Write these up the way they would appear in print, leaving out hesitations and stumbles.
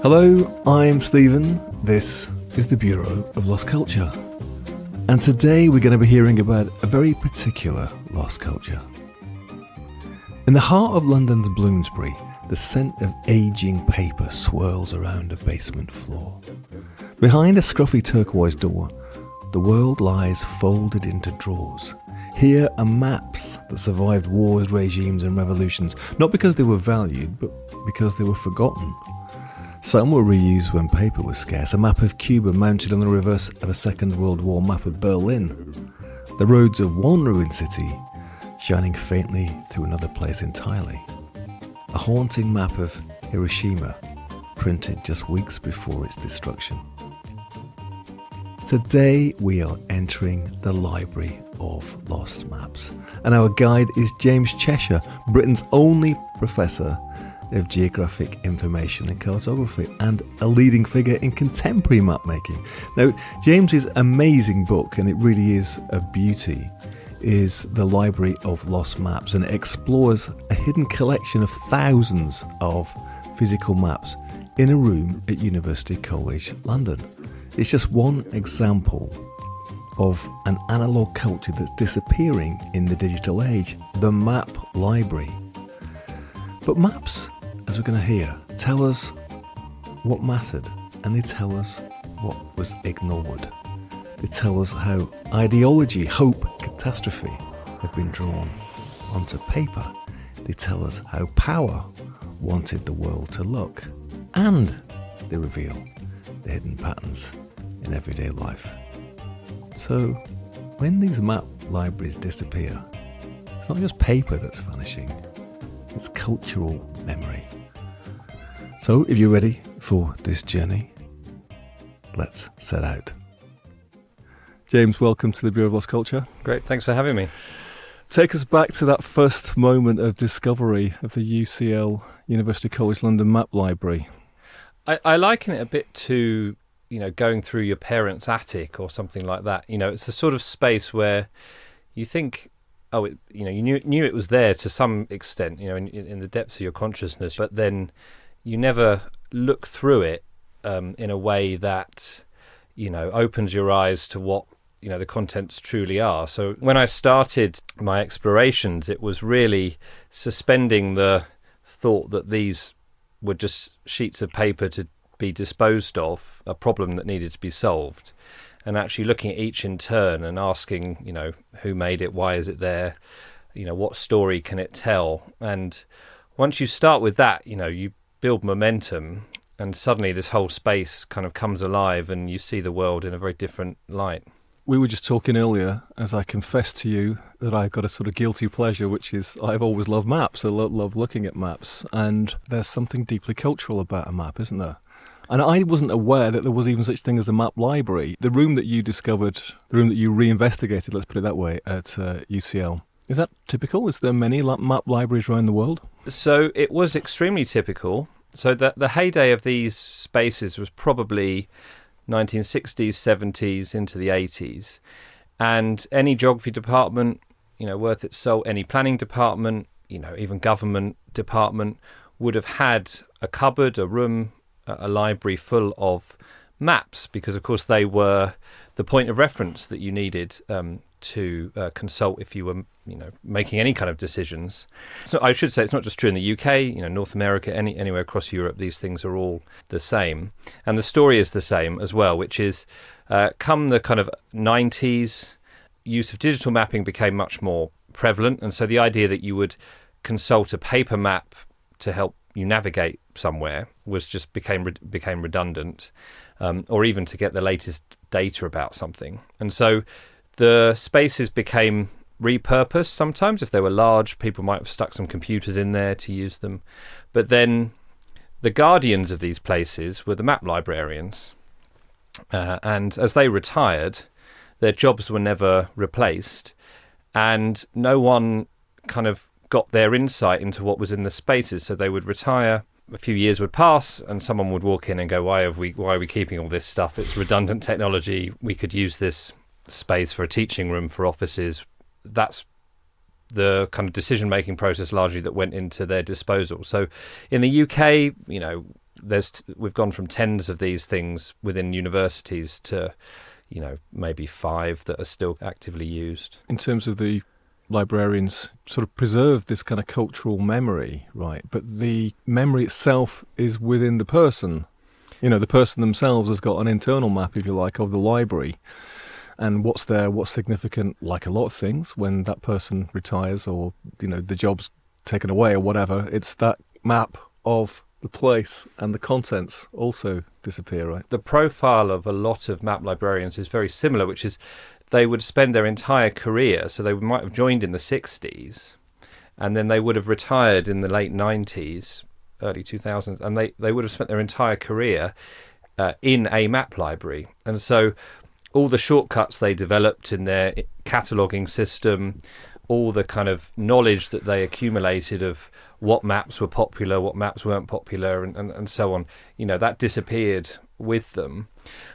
Hello, I'm Stephen. This is the Bureau of Lost Culture. And today we're going to be hearing about a very particular lost culture. In the heart of London's Bloomsbury, the scent of ageing paper swirls around a basement floor. Behind a scruffy turquoise door, the world lies folded into drawers. Here are maps that survived wars, regimes and revolutions, not because they were valued, but because they were forgotten. Some were reused when paper was scarce. A map of Cuba mounted on the reverse of a Second World War map of Berlin. The roads of one ruined city shining faintly through another place entirely. A haunting map of Hiroshima printed just weeks before its destruction. Today we are entering the Library of Lost Maps, and our guide is James Cheshire, Britain's only Professor of Geographic Information and Cartography and a leading figure in contemporary map making. Now, James's amazing book, and it really is a beauty, is The Library of Lost Maps, and it explores a hidden collection of thousands of physical maps in a room at University College London. It's just one example of an analogue culture that's disappearing in the digital age, the map library. But maps, as we're going to hear, tell us what mattered, and they tell us what was ignored. They tell us how ideology, hope, catastrophe have been drawn onto paper. They tell us how power wanted the world to look, and they reveal the hidden patterns in everyday life. So, when these map libraries disappear, it's not just paper that's vanishing, it's cultural memory. So, if you're ready for this journey, let's set out. James, welcome to the Bureau of Lost Culture. Great, thanks for having me. Take us back to that first moment of discovery of the UCL, University College London Map Library. I liken it a bit to, going through your parents' attic or something like that. It's a sort of space where you think, you knew it was there to some extent, in the depths of your consciousness, but then you never look through it in a way that, opens your eyes to what, the contents truly are. So when I started my explorations, it was really suspending the thought that these were just sheets of paper to be disposed of, a problem that needed to be solved, and actually looking at each in turn and asking, who made it, why is it there, what story can it tell? And once you start with that, you build momentum, and suddenly this whole space kind of comes alive and you see the world in a very different light. We were just talking earlier, as I confessed to you, that I've got a sort of guilty pleasure, which is I've always loved maps. I love looking at maps, and there's something deeply cultural about a map, isn't there? And I wasn't aware that there was even such thing as a map library. The room that you discovered, the room that you reinvestigated, let's put it that way, at UCL, is that typical? Is there many map libraries around the world? So it was extremely typical. So the heyday of these spaces was probably 1960s, 70s into the 80s. And any geography department, worth its salt, any planning department, even government department would have had a cupboard, a room, a library full of maps, because of course they were the point of reference that you needed to consult if you were making any kind of decisions. So I should say it's not just true in the UK, North America, anywhere across Europe, these things are all the same. And the story is the same as well, which is come the kind of 90s, use of digital mapping became much more prevalent. And so the idea that you would consult a paper map to help you navigate somewhere became redundant, or even to get the latest data about something. And so the spaces became repurposed sometimes. If they were large, people might have stuck some computers in there to use them. But then the guardians of these places were the map librarians. And as they retired, their jobs were never replaced. And no one kind of got their insight into what was in the spaces. So they would retire, a few years would pass, and someone would walk in and go, why are we keeping all this stuff? It's redundant technology. We could use this space for a teaching room, for offices. That's the kind of decision-making process largely that went into their disposal. So in the UK, we've gone from tens of these things within universities to, maybe 5 that are still actively used. In terms of the librarians sort of preserve this kind of cultural memory, right? But the memory itself is within the person. The person themselves has got an internal map, if you like, of the library. And what's significant, like a lot of things, when that person retires or, the job's taken away or whatever, it's that map of the place and the contents also disappear, right? The profile of a lot of map librarians is very similar, which is they would spend their entire career, so they might have joined in the 60s, and then they would have retired in the late 90s, early 2000s, and they would have spent their entire career in a map library. And so all the shortcuts they developed in their cataloguing system, all the kind of knowledge that they accumulated of what maps were popular, what maps weren't popular, and so on, that disappeared with them.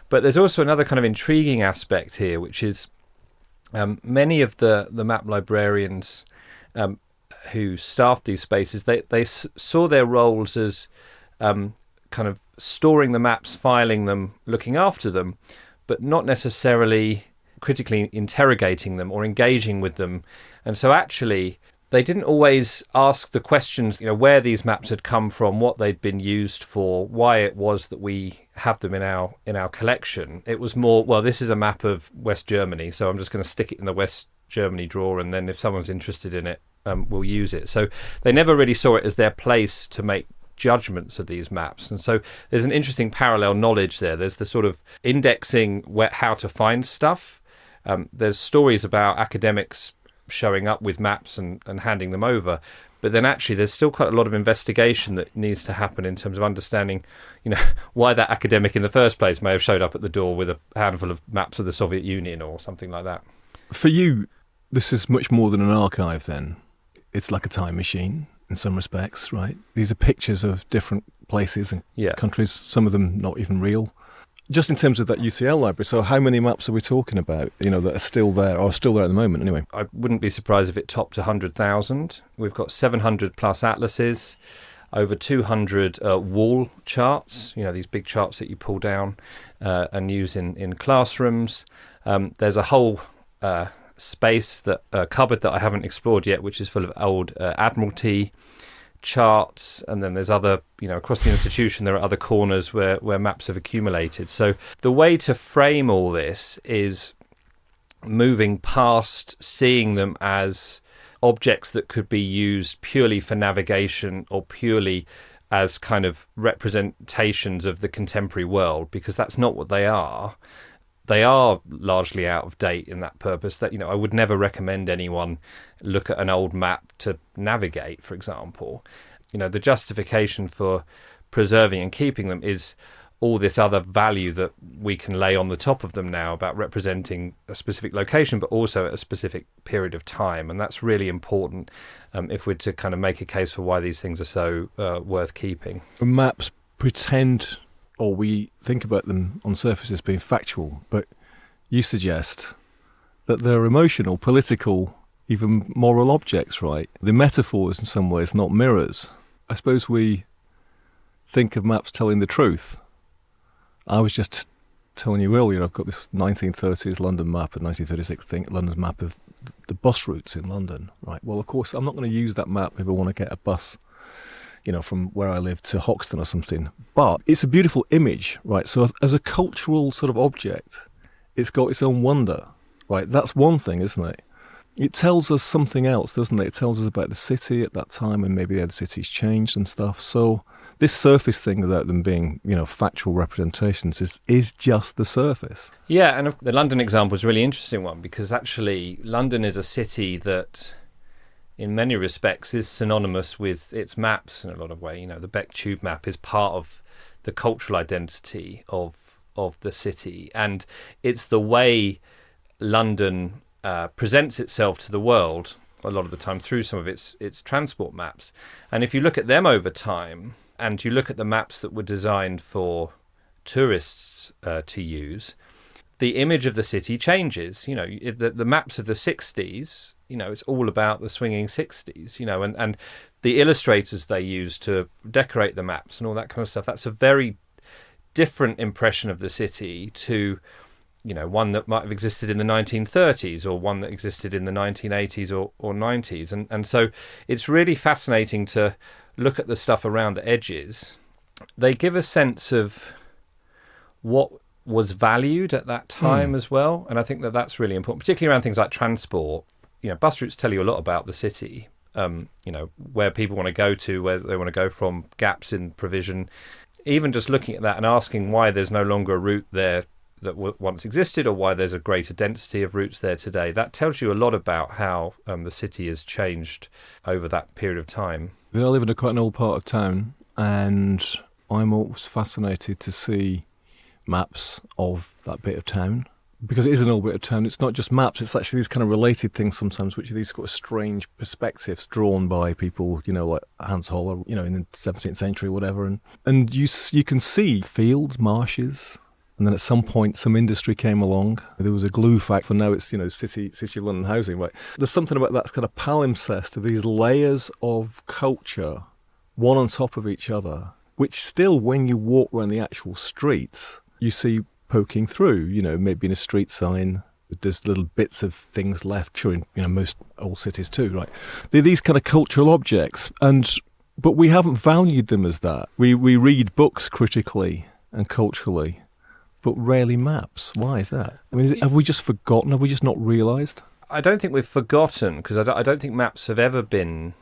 But there's also another kind of intriguing aspect here, which is many of the map librarians who staffed these spaces, they saw their roles as kind of storing the maps, filing them, looking after them, but not necessarily critically interrogating them or engaging with them. And so actually they didn't always ask the questions, where these maps had come from, what they'd been used for, why it was that we have them in our collection. It was more, well, this is a map of West Germany, so I'm just going to stick it in the West Germany drawer, and then if someone's interested in it, we'll use it. So they never really saw it as their place to make judgments of these maps. And so there's an interesting parallel knowledge there. There's the sort of indexing how to find stuff. There's stories about academics showing up with maps and handing them over, but then actually there's still quite a lot of investigation that needs to happen in terms of understanding why that academic in the first place may have showed up at the door with a handful of maps of the Soviet Union or something like that. For you, this is much more than an archive then. It's like a time machine in some respects, right? These are pictures of different places and countries, some of them not even real. Just in terms of that UCL library, so how many maps are we talking about, that are still there, or still there at the moment anyway? I wouldn't be surprised if it topped 100,000. We've got 700 plus atlases, over 200 wall charts, these big charts that you pull down and use in classrooms. There's a whole space, cupboard that I haven't explored yet, which is full of old Admiralty charts, and then there's other, across the institution there are other corners where maps have accumulated. So the way to frame all this is moving past seeing them as objects that could be used purely for navigation or purely as kind of representations of the contemporary world, because that's not what they are. They are largely out of date in that purpose. That I would never recommend anyone look at an old map to navigate, for example. The justification for preserving and keeping them is all this other value that we can lay on the top of them now about representing a specific location, but also at a specific period of time. And that's really important if we're to kind of make a case for why these things are so worth keeping. Maps pretend, or we think about them on surface as being factual, but you suggest that they're emotional, political, even moral objects, right? The metaphors in some ways, not mirrors. I suppose we think of maps telling the truth. I was just telling you earlier, I've got this 1930s London map and 1936 thing, London's map of the bus routes in London, right? Well, of course, I'm not going to use that map if I want to get a bus from where I live to Hoxton or something. But it's a beautiful image, right? So as a cultural sort of object, it's got its own wonder, right? That's one thing, isn't it? It tells us something else, doesn't it? It tells us about the city at that time and maybe how the city's changed and stuff. So this surface thing about them being, factual representations is just the surface. Yeah, and the London example is a really interesting one, because actually London is a city that in many respects is synonymous with its maps in a lot of ways. The Beck Tube map is part of the cultural identity of the city, and it's the way London presents itself to the world a lot of the time through some of its transport maps. And if you look at them over time, and you look at the maps that were designed for tourists to use, the image of the city changes. You know, the maps of the 60s, you know, it's all about the swinging 60s, you know, and the illustrators they use to decorate the maps and all that kind of stuff, that's a very different impression of the city to, you know, one that might have existed in the 1930s or one that existed in the 1980s or 90s. And so it's really fascinating to look at the stuff around the edges. They give a sense of what was valued at that time as well. And I think that that's really important, particularly around things like transport. You know, bus routes tell you a lot about the city, you know, where people want to go to, where they want to go from, gaps in provision. Even just looking at that and asking why there's no longer a route there that once existed, or why there's a greater density of routes there today, that tells you a lot about how the city has changed over that period of time. I live in quite an old part of town, and I'm always fascinated to see maps of that bit of town, because it is an old bit of town. It's not just maps, it's actually these kind of related things sometimes, which are these sort of strange perspectives drawn by people, you know, like Hans Holler, you know, in the 17th century or whatever. And you can see fields, marshes, and then at some point some industry came along. There was a glue factory, for now it's, you know, City of London housing, right? There's something about that kind of palimpsest of these layers of culture, one on top of each other, which still, when you walk around the actual streets, you see poking through, you know, maybe in a street sign, there's little bits of things left, sure, in, you know, most old cities too, right? They're these kind of cultural objects, but we haven't valued them as that. We read books critically and culturally, but rarely maps. Why is that? I mean, have we just forgotten? Have we just not realised? I don't think we've forgotten, because I don't think maps have ever been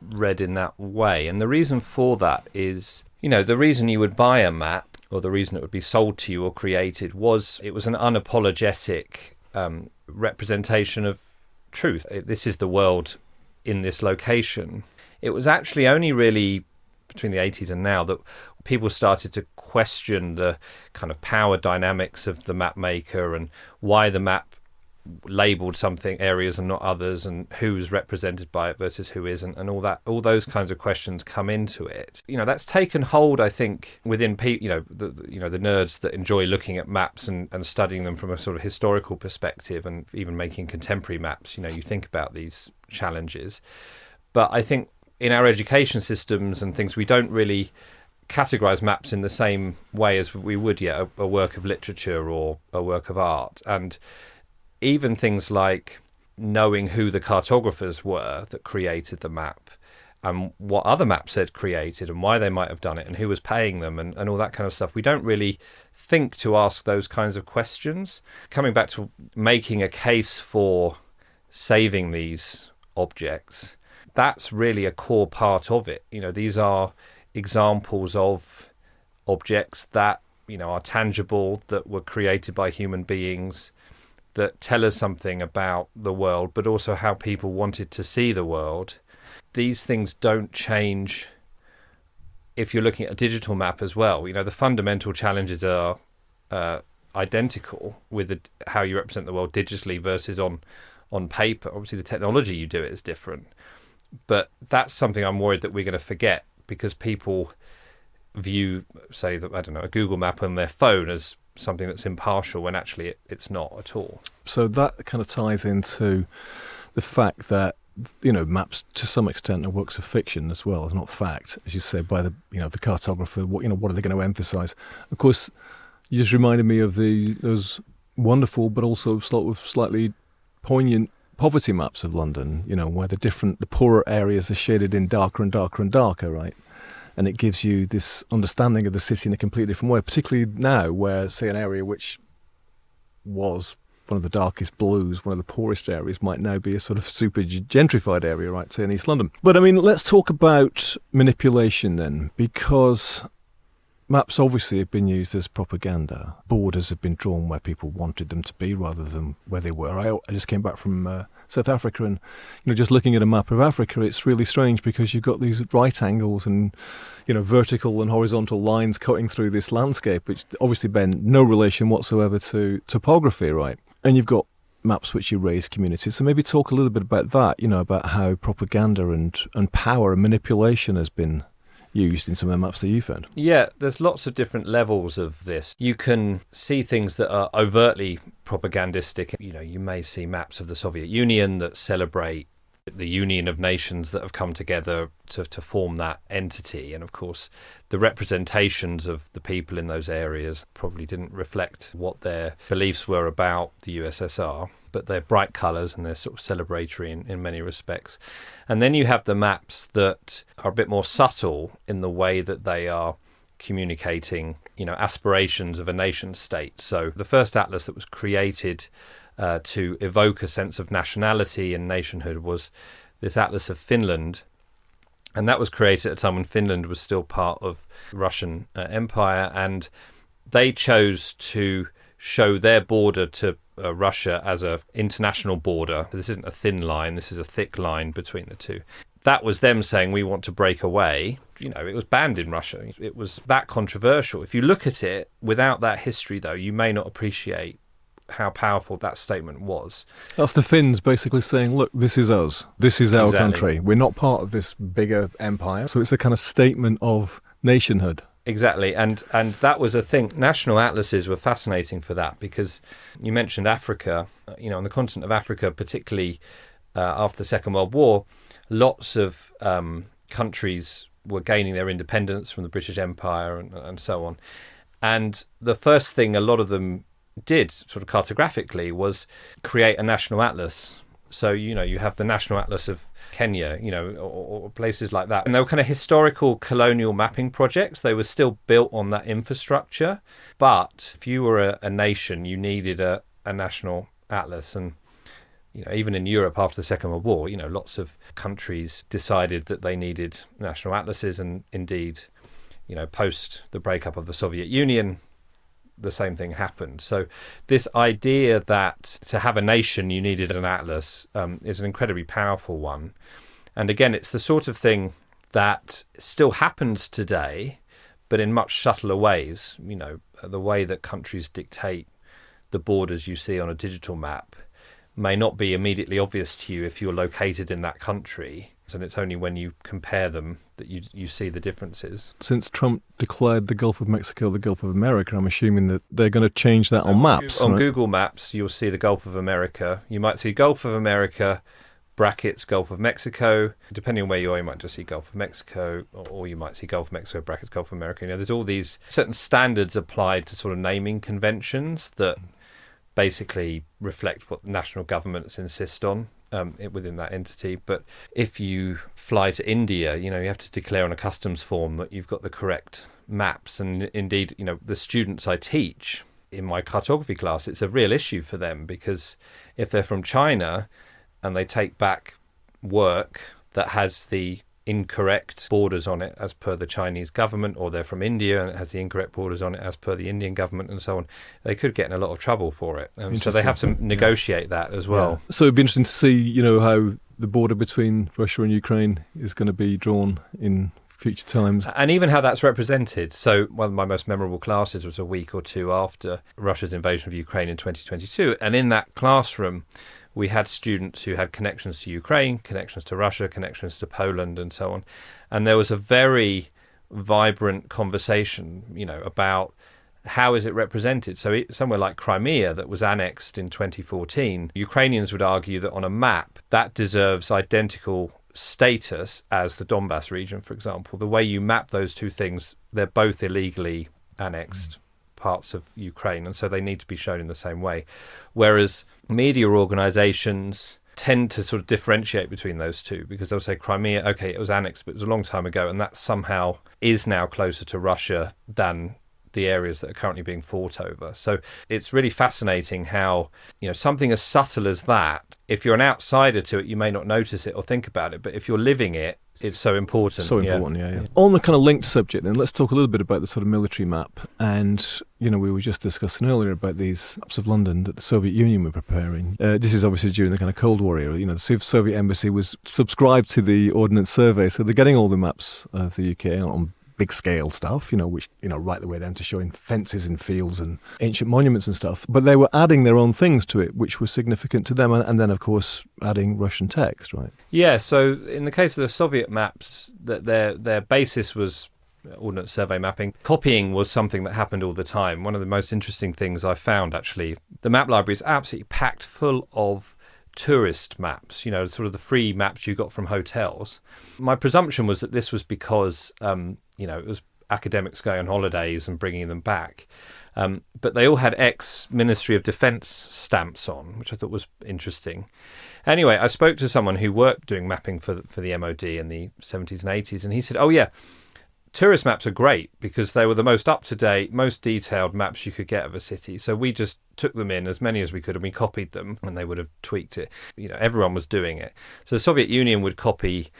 read in that way. And the reason for that is, you know, the reason you would buy a map, or the reason it would be sold to you or created, was it was an unapologetic representation of truth. This is the world in this location. It was actually only really between the 80s and now that people started to question the kind of power dynamics of the map maker and why the map labelled something areas and not others, and who's represented by it versus who isn't, and all those kinds of questions come into it. You know, that's taken hold, I think, within people, the nerds that enjoy looking at maps and studying them from a sort of historical perspective, and even making contemporary maps. You know, you think about these challenges, but I think in our education systems and things, we don't really categorize maps in the same way as we would a work of literature or a work of art. And even things like knowing who the cartographers were that created the map, and what other maps they'd created and why they might have done it and who was paying them and all that kind of stuff. We don't really think to ask those kinds of questions. Coming back to making a case for saving these objects, that's really a core part of it. You know, these are examples of objects that, you know, are tangible, that were created by human beings, that tell us something about the world, but also how people wanted to see the world. These things don't change if you're looking at a digital map as well. You know, the fundamental challenges are identical with how you represent the world digitally versus on paper. Obviously, the technology you do it is different. But that's something I'm worried that we're going to forget, because people view, say, that, I don't know, a Google map on their phone as something that's impartial, when actually it's not at all. So that kind of ties into the fact that, you know, maps to some extent are works of fiction as well, as not fact, as you say, by the cartographer. What are they going to emphasise? Of course, you just reminded me of those wonderful but also slightly poignant poverty maps of London, you know, where the poorer areas are shaded in darker and darker and darker, right? And it gives you this understanding of the city in a completely different way, particularly now where, say, an area which was one of the darkest blues, one of the poorest areas, might now be a sort of super gentrified area, right, say in East London. But I mean, let's talk about manipulation then, because maps obviously have been used as propaganda. Borders have been drawn where people wanted them to be rather than where they were. I just came back from South Africa, and just looking at a map of Africa, it's really strange because you've got these right angles and vertical and horizontal lines cutting through this landscape, which obviously bear no relation whatsoever to topography, right? And you've got maps which erase communities. So maybe talk a little bit about that, about how propaganda and power and manipulation has been used in some of the maps that you found. Yeah, there's lots of different levels of this. You can see things that are overtly propagandistic. You may see maps of the Soviet Union that celebrate the union of nations that have come together to form that entity. And of course, the representations of the people in those areas probably didn't reflect what their beliefs were about the USSR, but they're bright colours and they're sort of celebratory in many respects. And then you have the maps that are a bit more subtle in the way that they are communicating, aspirations of a nation state. So the first atlas that was created to evoke a sense of nationality and nationhood was this Atlas of Finland. And that was created at a time when Finland was still part of Russian Empire. And they chose to show their border to Russia as an international border. This isn't a thin line, this is a thick line between the two. That was them saying, we want to break away. It was banned in Russia. It was that controversial. If you look at it without that history, though, you may not appreciate how powerful that statement was. That's the Finns basically saying, look, this is us. This is our country. We're not part of this bigger empire. So it's a kind of statement of nationhood. Exactly. And that was a thing. National atlases were fascinating for that because you mentioned Africa. On the continent of Africa, particularly after the Second World War, lots of countries were gaining their independence from the British Empire and so on. And the first thing a lot of them did sort of cartographically was create a national atlas. So, you have the National Atlas of Kenya, or places like that. And they were kind of historical colonial mapping projects. They were still built on that infrastructure. But if you were a nation, you needed a national atlas. And, even in Europe after the Second World War, lots of countries decided that they needed national atlases. And indeed, post the breakup of the Soviet Union, the same thing happened. So this idea that to have a nation you needed an atlas is an incredibly powerful one. And again, it's the sort of thing that still happens today, but in much subtler ways. The way that countries dictate the borders you see on a digital map may not be immediately obvious to you if you're located in that country. And it's only when you compare them that you see the differences. Since Trump declared the Gulf of Mexico the Gulf of America, I'm assuming that they're going to change that on maps. On Google Maps, you'll see the Gulf of America. You might see Gulf of America, brackets, Gulf of Mexico. Depending on where you are, you might just see Gulf of Mexico, or you might see Gulf of Mexico, brackets, Gulf of America. There's all these certain standards applied to sort of naming conventions that basically reflect what national governments insist on. Within that entity. But if you fly to India, you have to declare on a customs form that you've got the correct maps. And indeed, the students I teach in my cartography class, it's a real issue for them, because if they're from China and they take back work that has the incorrect borders on it as per the Chinese government, or they're from India and it has the incorrect borders on it as per the Indian government and so on, they could get in a lot of trouble for it. So they have to negotiate that as well. Yeah. So it'd be interesting to see, how the border between Russia and Ukraine is going to be drawn in future times. And even how that's represented. So one of my most memorable classes was a week or two after Russia's invasion of Ukraine in 2022. And in that classroom, we had students who had connections to Ukraine, connections to Russia, connections to Poland, and so on. And there was a very vibrant conversation, about how is it represented. So somewhere like Crimea that was annexed in 2014, Ukrainians would argue that on a map, that deserves identical status as the Donbass region, for example. The way you map those two things, they're both illegally annexed parts of Ukraine, and so they need to be shown in the same way. Whereas media organisations tend to sort of differentiate between those two, because they'll say Crimea, okay, it was annexed, but it was a long time ago, and that somehow is now closer to Russia than the areas that are currently being fought over. So it's really fascinating how, something as subtle as that, if you're an outsider to it, you may not notice it or think about it, but if you're living it, it's so important. So important, yeah. On the kind of linked subject then, let's talk a little bit about the sort of military map. And, we were just discussing earlier about these maps of London that the Soviet Union were preparing. This is obviously during the kind of Cold War era. The Soviet embassy was subscribed to the Ordnance Survey, so they're getting all the maps of the UK on big scale stuff, which, right the way down to showing fences in fields and ancient monuments and stuff. But they were adding their own things to it, which was significant to them. And then, of course, adding Russian text, right? Yeah, so in the case of the Soviet maps, that their basis was Ordnance Survey mapping. Copying was something that happened all the time. One of the most interesting things I found, actually, the map library is absolutely packed full of tourist maps, sort of the free maps you got from hotels. My presumption was that this was because, it was academics going on holidays and bringing them back. But they all had ex-Ministry of Defence stamps on, which I thought was interesting. Anyway, I spoke to someone who worked doing mapping for the MOD in the 70s and 80s, and he said, oh yeah, tourist maps are great because they were the most up-to-date, most detailed maps you could get of a city. So we just took them in, as many as we could, and we copied them, and they would have tweaked it. Everyone was doing it. So the Soviet Union would copy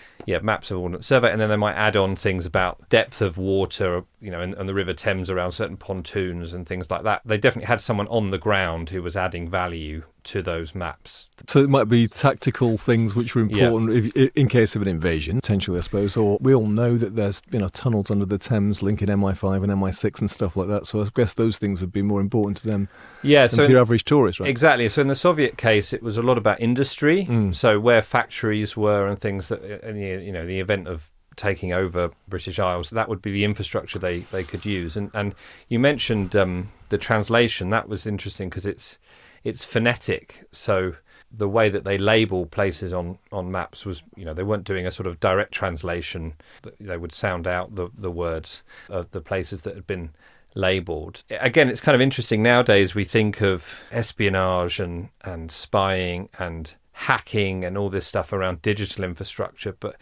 maps of Ordnance Survey, and then they might add on things about depth of water, and the River Thames around certain pontoons and things like that. They definitely had someone on the ground who was adding value to those maps. So it might be tactical things which were important in case of an invasion, potentially, I suppose. Or we all know that there's tunnels under the Thames linking MI5 and MI6 and stuff like that. So I guess those things would be more important to them than to your average tourist, right? Exactly. So in the Soviet case, it was a lot about industry. So where factories were and things that, in the event of taking over British Isles, that would be the infrastructure they could use. And you mentioned the translation. That was interesting because it's phonetic. So the way that they label places on maps was, they weren't doing a sort of direct translation. They would sound out the words of the places that had been labelled. Again, it's kind of interesting. Nowadays, we think of espionage and spying and hacking and all this stuff around digital infrastructure. But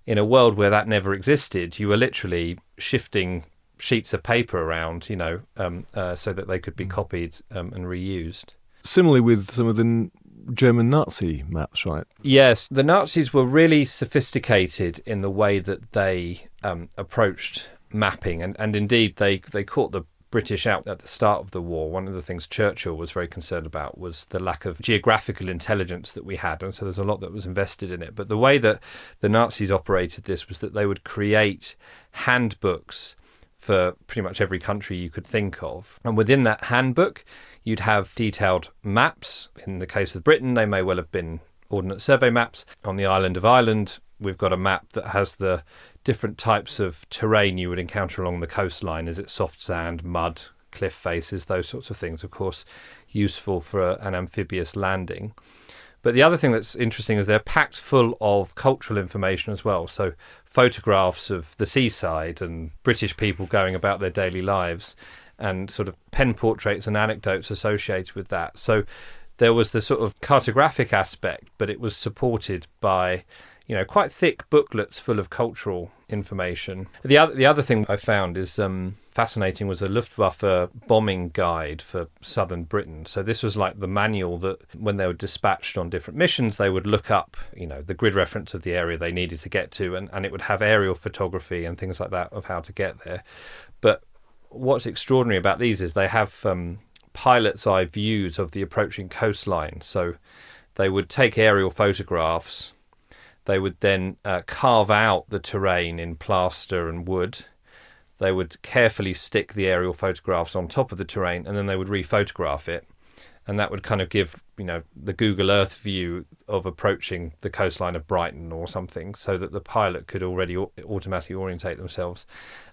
in a world where that never existed, you were literally shifting sheets of paper around, so that they could be copied and reused. Similarly with some of the German Nazi maps, right? Yes, the Nazis were really sophisticated in the way that they approached mapping, and indeed they caught the British out at the start of the war. One of the things Churchill was very concerned about was the lack of geographical intelligence that we had, and so there's a lot that was invested in it. But the way that the Nazis operated this was that they would create handbooks for pretty much every country you could think of, and within that handbook you'd have detailed maps. In the case of Britain, they may well have been Ordnance Survey maps. On the island of Ireland, we've got a map that has the different types of terrain you would encounter along the coastline. Is it soft sand, mud, cliff faces, those sorts of things, of course, useful for an amphibious landing. But the other thing that's interesting is they're packed full of cultural information as well. So photographs of the seaside and British people going about their daily lives, and sort of pen portraits and anecdotes associated with that. So there was the sort of cartographic aspect, but it was supported by quite thick booklets full of cultural information. The other thing I found is fascinating was a Luftwaffe bombing guide for southern Britain. So this was like the manual that when they were dispatched on different missions, they would look up, the grid reference of the area they needed to get to, and it would have aerial photography and things like that of how to get there. But what's extraordinary about these is they have pilot's eye views of the approaching coastline. So they would take aerial photographs. They would then carve out the terrain in plaster and wood. They would carefully stick the aerial photographs on top of the terrain, and then they would rephotograph it. And that would kind of give, the Google Earth view of approaching the coastline of Brighton or something, so that the pilot could already automatically orientate themselves.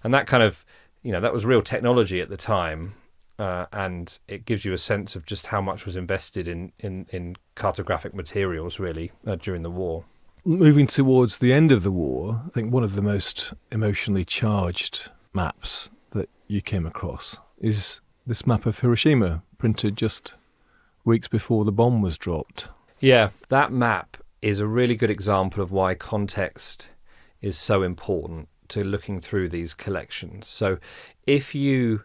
And that kind of, that was real technology at the time. And it gives you a sense of just how much was invested in cartographic materials, really, during the war. Moving towards the end of the war, I think one of the most emotionally charged maps that you came across is this map of Hiroshima, printed just weeks before the bomb was dropped. Yeah, that map is a really good example of why context is so important to looking through these collections. So if you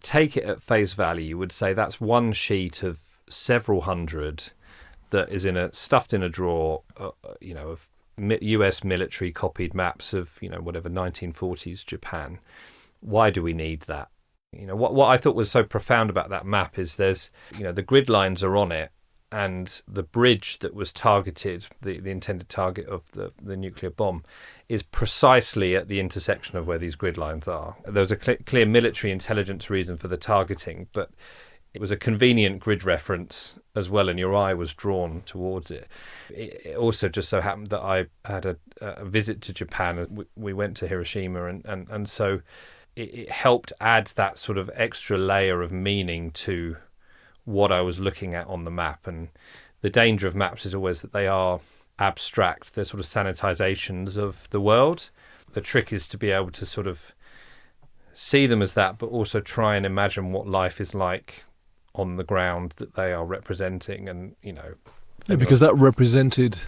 take it at face value, you would say that's one sheet of several hundred that is stuffed in a drawer, of US military copied maps of, 1940s Japan. Why do we need that? What I thought was so profound about that map is there's, the grid lines are on it, and the bridge that was targeted, the intended target of the nuclear bomb, is precisely at the intersection of where these grid lines are. There was a clear military intelligence reason for the targeting, but it was a convenient grid reference as well, and your eye was drawn towards it. It also just so happened that I had a visit to Japan. We went to Hiroshima, and so it helped add that sort of extra layer of meaning to what I was looking at on the map. And the danger of maps is always that they are abstract. They're sort of sanitizations of the world. The trick is to be able to sort of see them as that, but also try and imagine what life is like on the ground that they are representing. And, Yeah, because that represented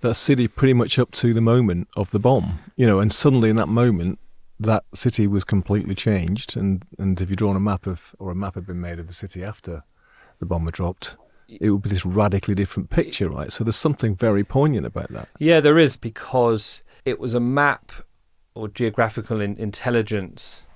that city pretty much up to the moment of the bomb, and suddenly in that moment, that city was completely changed. And if you'd drawn a map had been made of the city after the bomb had dropped, it would be this radically different picture, right? So there's something very poignant about that. Yeah, there is, because it was a map or geographical intelligence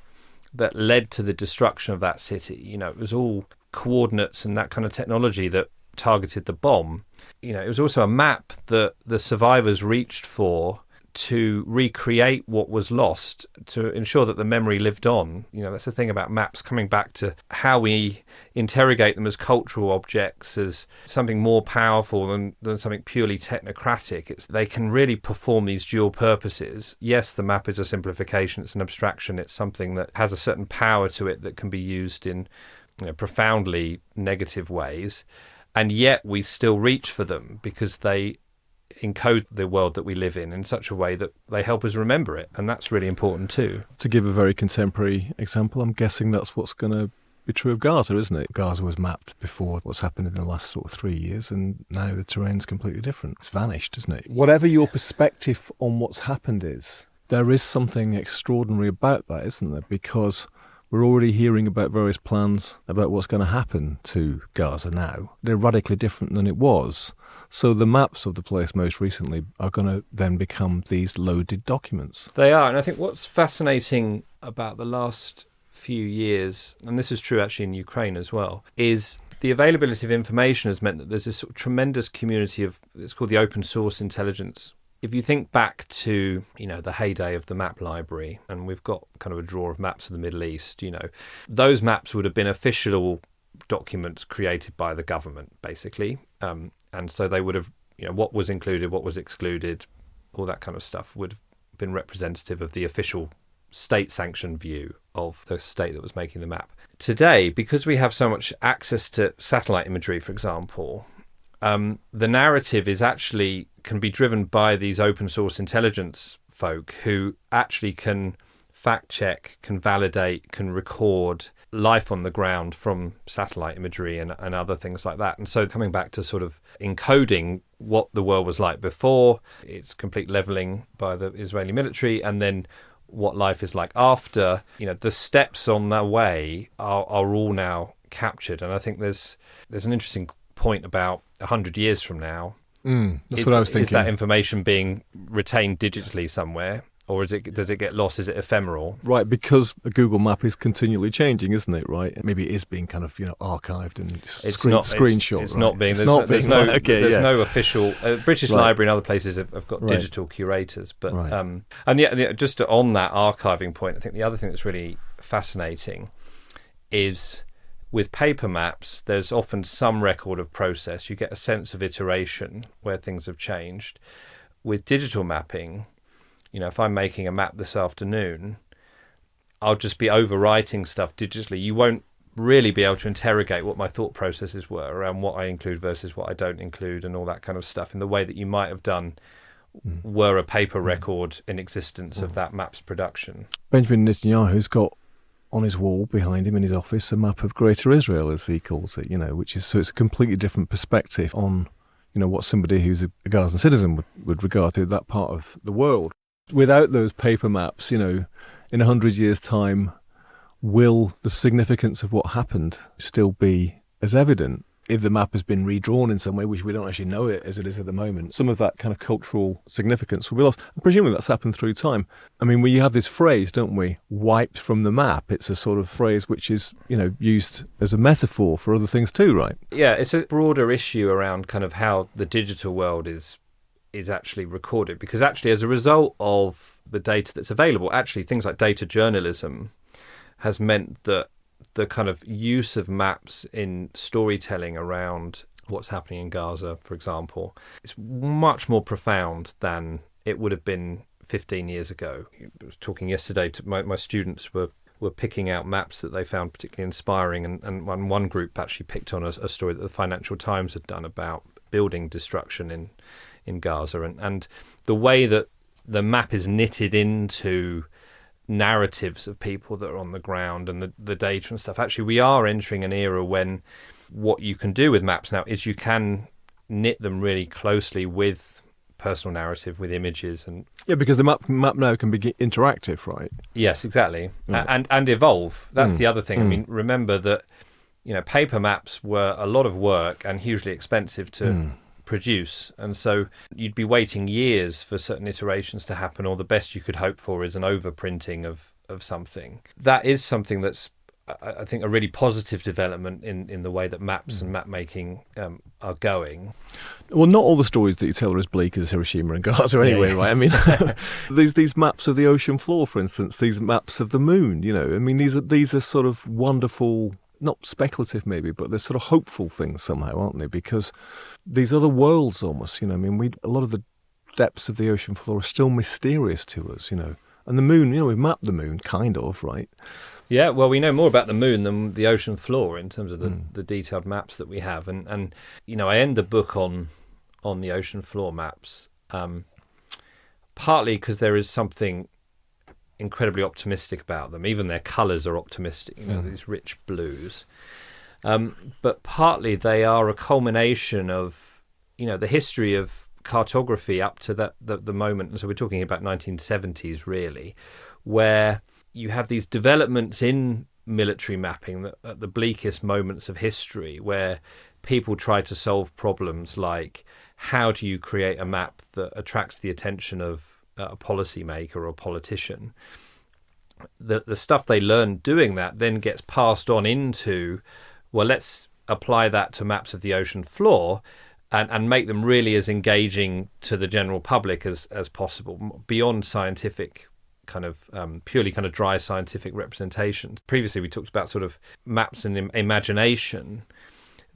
that led to the destruction of that city. It was all coordinates and that kind of technology that targeted the bomb. It was also a map that the survivors reached for to recreate what was lost, to ensure that the memory lived on. That's the thing about maps, coming back to how we interrogate them as cultural objects, as something more powerful than something purely technocratic. They can really perform these dual purposes. Yes, the map is a simplification, it's an abstraction, it's something that has a certain power to it that can be used in profoundly negative ways, and yet we still reach for them because they encode the world that we live in such a way that they help us remember it, and that's really important too. To give a very contemporary example, I'm guessing that's what's going to be true of Gaza, isn't it? Gaza was mapped before what's happened in the last sort of 3 years, and now the terrain's completely different. It's vanished, isn't it? Whatever your perspective on what's happened is, there is something extraordinary about that, isn't there? Because we're already hearing about various plans about what's going to happen to Gaza now. They're radically different than it was. So the maps of the place most recently are going to then become these loaded documents. They are, and I think what's fascinating about the last few years, and this is true actually in Ukraine as well, is the availability of information has meant that there's this sort of tremendous community of, it's called the open source intelligence. If you think back to, the heyday of the map library, and we've got kind of a drawer of maps of the Middle East, those maps would have been official documents created by the government, basically. And so they would have, what was included, what was excluded, all that kind of stuff would have been representative of the official state-sanctioned view of the state that was making the map. Today, because we have so much access to satellite imagery, for example, the narrative can be driven by these open source intelligence folk who actually can fact check, can validate, can record life on the ground from satellite imagery and other things like that. And so coming back to sort of encoding what the world was like before, its complete levelling by the Israeli military, and then what life is like after, the steps on the way are all now captured. And I think there's an interesting point about 100 years from now. That's what I was thinking. Is that information being retained digitally somewhere, or does it get lost? Is it ephemeral? Right, because a Google map is continually changing, isn't it? Right, maybe it is being kind of archived and screenshot. It's right? not being. There's no official. British Library and other places have got digital curators, but just on that archiving point, I think the other thing that's really fascinating is, with paper maps, there's often some record of process. You get a sense of iteration where things have changed. With digital mapping, if I'm making a map this afternoon, I'll just be overwriting stuff digitally. You won't really be able to interrogate what my thought processes were around what I include versus what I don't include and all that kind of stuff in the way that you might have done were a paper record in existence of that map's production. Benjamin Netanyahu's got on his wall behind him in his office a map of Greater Israel, as he calls it, which is, so it's a completely different perspective on, what somebody who's a Gazan citizen would regard to that part of the world. Without those paper maps, in 100 years' time, will the significance of what happened still be as evident? if the map has been redrawn in some way, which we don't actually know it as it is at the moment, some of that kind of cultural significance will be lost. Presumably that's happened through time. I mean, we have this phrase, don't we, wiped from the map. It's a sort of phrase which is, used as a metaphor for other things too, right? Yeah, it's a broader issue around kind of how the digital world is actually recorded, because actually as a result of the data that's available, actually things like data journalism has meant that the kind of use of maps in storytelling around what's happening in Gaza, for example, is much more profound than it would have been 15 years ago. I was talking yesterday to my students were picking out maps that they found particularly inspiring, and one group actually picked on a story that the Financial Times had done about building destruction in Gaza, and the way that the map is knitted into narratives of people that are on the ground and the data and stuff. Actually, we are entering an era when what you can do with maps now is you can knit them really closely with personal narrative, with images. And yeah, because the map now can be interactive, right? Yes, exactly. Yeah. And evolve. That's the other thing. I mean, remember that paper maps were a lot of work and hugely expensive to produce, and so you'd be waiting years for certain iterations to happen, or the best you could hope for is an overprinting of something. That is something that's, I think, a really positive development in the way that maps and map making are going. Well, not all the stories that you tell are as bleak as Hiroshima and Gaza anyway, right? I mean, these maps of the ocean floor, for instance, these maps of the moon, I mean, these are sort of wonderful, not speculative maybe, but they're sort of hopeful things somehow, aren't they? Because these other worlds almost, I mean, a lot of the depths of the ocean floor are still mysterious to us, And the moon, we've mapped the moon, kind of, right? Yeah, well, we know more about the moon than the ocean floor in terms of the detailed maps that we have. And I end the book on the ocean floor maps, partly because there is something incredibly optimistic about them. Even their colours are optimistic, these rich blues. But partly they are a culmination of, the history of cartography up to the moment. And so we're talking about 1970s, really, where you have these developments in military mapping that at the bleakest moments of history, where people try to solve problems like, how do you create a map that attracts the attention of a policymaker or a politician? The stuff they learn doing that then gets passed on into, well, let's apply that to maps of the ocean floor and make them really as engaging to the general public as possible, beyond scientific kind of purely kind of dry scientific representations. Previously we talked about sort of maps and imagination.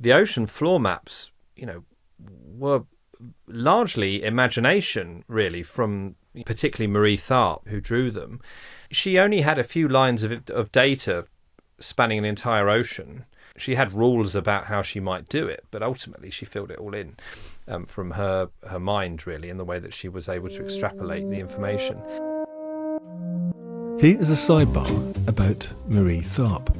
The ocean floor maps, were largely imagination, really, from particularly Marie Tharp, who drew them. She only had a few lines of data spanning an entire ocean. She had rules about how she might do it, but ultimately she filled it all in from her mind, really, in the way that she was able to extrapolate the information. Here is a sidebar about Marie Tharp.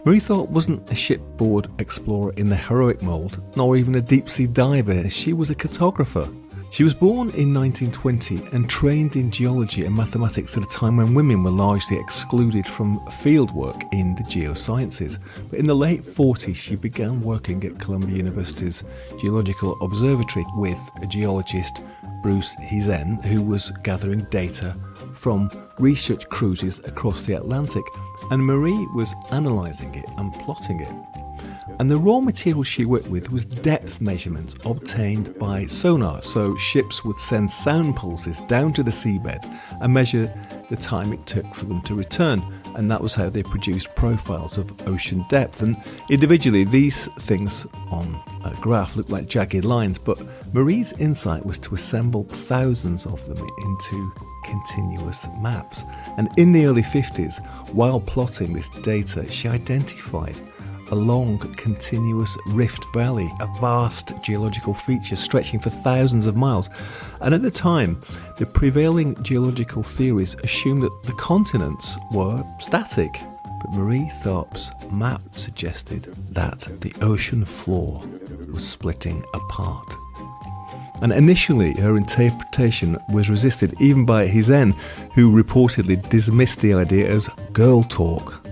Marie Tharp wasn't a shipboard explorer in the heroic mould, nor even a deep-sea diver. She was a cartographer. She was born in 1920 and trained in geology and mathematics at a time when women were largely excluded from fieldwork in the geosciences. But in the late 40s, she began working at Columbia University's Geological Observatory with a geologist, Bruce Hizen, who was gathering data from research cruises across the Atlantic, and Marie was analysing it and plotting it. And the raw material she worked with was depth measurements obtained by sonar, so ships would send sound pulses down to the seabed and measure the time it took for them to return, and that was how they produced profiles of ocean depth. And individually these things on a graph looked like jagged lines, but Marie's insight was to assemble thousands of them into continuous maps. And in the early 50s, while plotting this data, she identified a long, continuous rift valley, a vast geological feature stretching for thousands of miles. And at the time, the prevailing geological theories assumed that the continents were static. But Marie Tharp's map suggested that the ocean floor was splitting apart. And initially, her interpretation was resisted even by Hizen, who reportedly dismissed the idea as girl talk.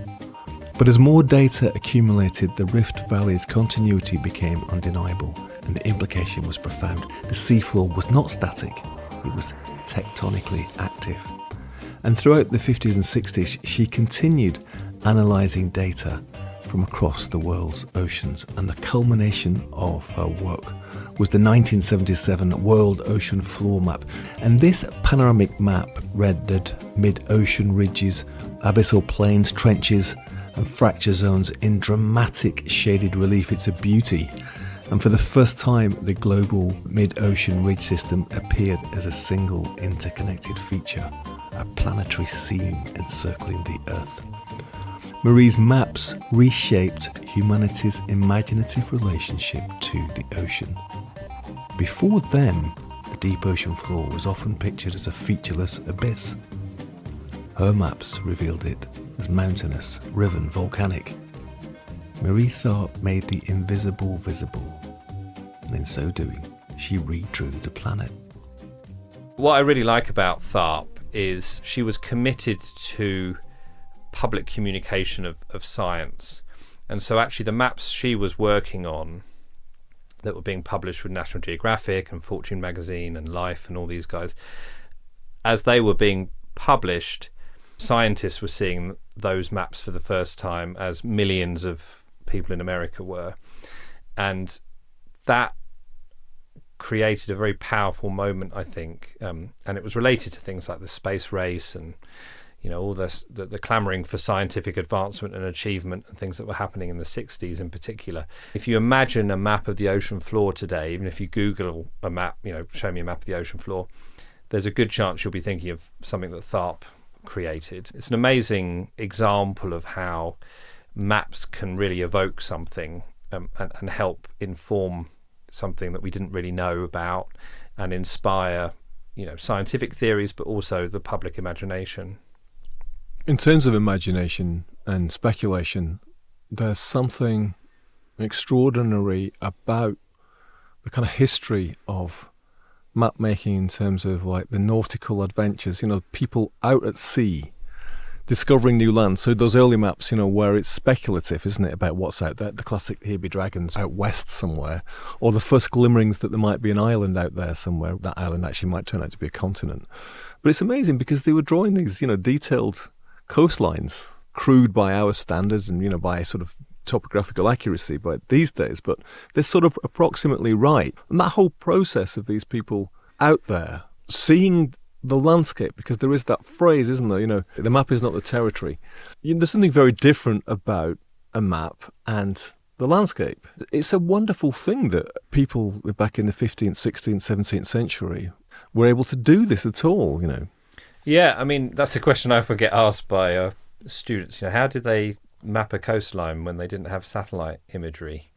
But as more data accumulated, the Rift Valley's continuity became undeniable, and the implication was profound. The seafloor was not static, it was tectonically active. And throughout the 50s and 60s, she continued analysing data from across the world's oceans, and the culmination of her work was the 1977 World Ocean Floor Map. And this panoramic map rendered mid-ocean ridges, abyssal plains, trenches and fracture zones in dramatic shaded relief. It's a beauty. And for the first time, the global mid-ocean ridge system appeared as a single interconnected feature, a planetary seam encircling the Earth. Marie's maps reshaped humanity's imaginative relationship to the ocean. Before then, the deep ocean floor was often pictured as a featureless abyss. Her maps revealed it as mountainous, riven, volcanic. Marie Tharp made the invisible visible, and in so doing, she redrew the planet. What I really like about Tharp is she was committed to public communication of science. And so actually the maps she was working on that were being published with National Geographic and Fortune magazine and Life and all these guys, as they were being published, scientists were seeing those maps for the first time, as millions of people in America were. And that created a very powerful moment, I think, and it was related to things like the space race and all the clamouring for scientific advancement and achievement and things that were happening in the 60s in particular. If you imagine a map of the ocean floor today, even if you Google a map, show me a map of the ocean floor, there's a good chance you'll be thinking of something that Tharp created. It's an amazing example of how maps can really evoke something and help inform something that we didn't really know about and inspire, scientific theories, but also the public imagination. In terms of imagination and speculation, there's something extraordinary about the kind of history of map making in terms of like the nautical adventures, people out at sea discovering new land. So those early maps, where it's speculative, isn't it, about what's out there, the classic Here Be Dragons out west somewhere, or the first glimmerings that there might be an island out there somewhere. That island actually might turn out to be a continent. But it's amazing because they were drawing these, detailed coastlines, crude by our standards and, by sort of topographical accuracy by these days, but they're sort of approximately right. And that whole process of these people out there seeing the landscape, because there is that phrase, isn't there? The map is not the territory. There's something very different about a map and the landscape. It's a wonderful thing that people back in the 15th, 16th, 17th century were able to do this at all, Yeah, I mean, that's a question I often get asked by students. How did they map a coastline when they didn't have satellite imagery?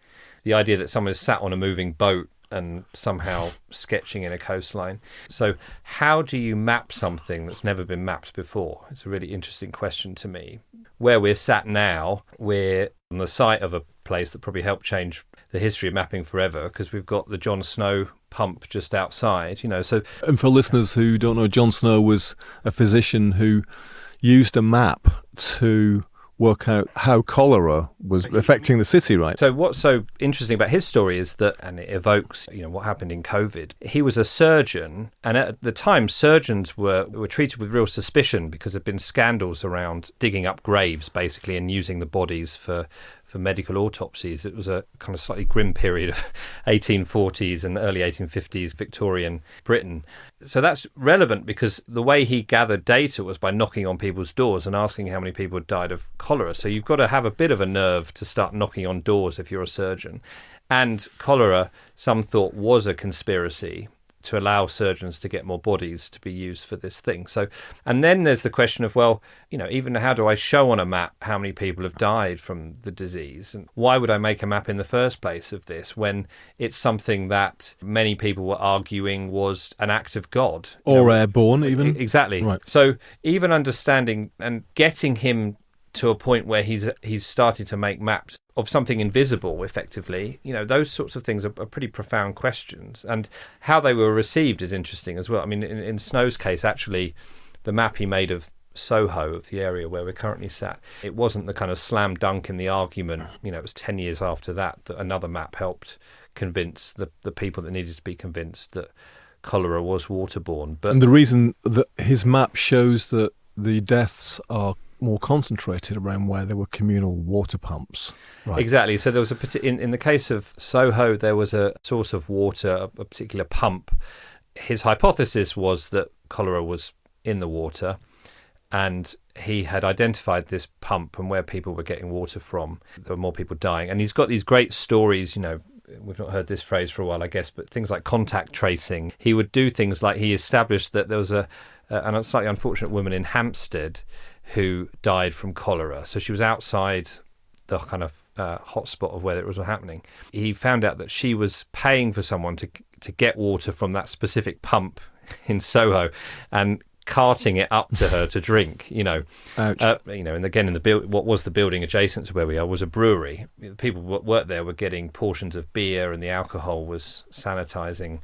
The idea that someone is sat on a moving boat and somehow sketching in a coastline. So how do you map something that's never been mapped before? It's a really interesting question to me. Where we're sat now, we're on the site of a place that probably helped change the history of mapping forever, because we've got the John Snow pump just outside, So, and for listeners who don't know, John Snow was a physician who used a map to work out how cholera was affecting the city, right? So what's so interesting about his story is that, and it evokes, what happened in COVID. He was a surgeon, and at the time, surgeons were treated with real suspicion because there'd been scandals around digging up graves, basically, and using the bodies for medical autopsies. It was a kind of slightly grim period of 1840s and early 1850s Victorian Britain. So that's relevant because the way he gathered data was by knocking on people's doors and asking how many people had died of cholera. So you've got to have a bit of a nerve to start knocking on doors if you're a surgeon. And cholera, some thought, was a conspiracy to allow surgeons to get more bodies to be used for this thing. So, and then there's the question of, well, even how do I show on a map how many people have died from the disease? And why would I make a map in the first place of this when it's something that many people were arguing was an act of God? Or airborne, even. Exactly. Right. So even understanding and getting him to a point where he's started to make maps of something invisible, effectively, those sorts of things are pretty profound questions. And how they were received is interesting as well. I mean, in Snow's case, actually, the map he made of Soho, of the area where we're currently sat. It wasn't the kind of slam dunk in the argument. It was 10 years after that another map helped convince the people that needed to be convinced that cholera was waterborne. And the reason that his map shows that the deaths are more concentrated around where there were communal water pumps. Right. Exactly. So there was in the case of Soho, there was a source of water, a particular pump. His hypothesis was that cholera was in the water, and he had identified this pump and where people were getting water from. There were more people dying. And he's got these great stories, we've not heard this phrase for a while, I guess, but things like contact tracing. He would do things like he established that there was a slightly unfortunate woman in Hampstead who died from cholera. So she was outside the kind of hotspot of where it was happening. He found out that she was paying for someone to get water from that specific pump in Soho and carting it up to her to drink. Ouch. And again, what was the building adjacent to where we are was a brewery. The people who worked there were getting portions of beer, and the alcohol was sanitizing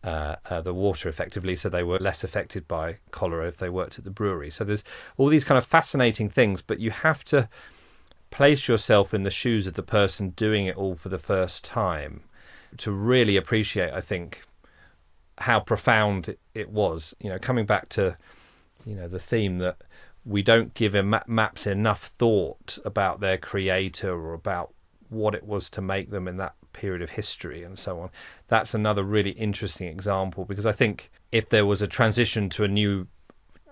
the water effectively, so they were less affected by cholera if they worked at the brewery. So there's all these kind of fascinating things, but you have to place yourself in the shoes of the person doing it all for the first time to really appreciate, I think, how profound it was. Coming back to the theme that we don't give maps enough thought about their creator or about what it was to make them in that period of history and so on. That's another really interesting example, because I think if there was a transition to a new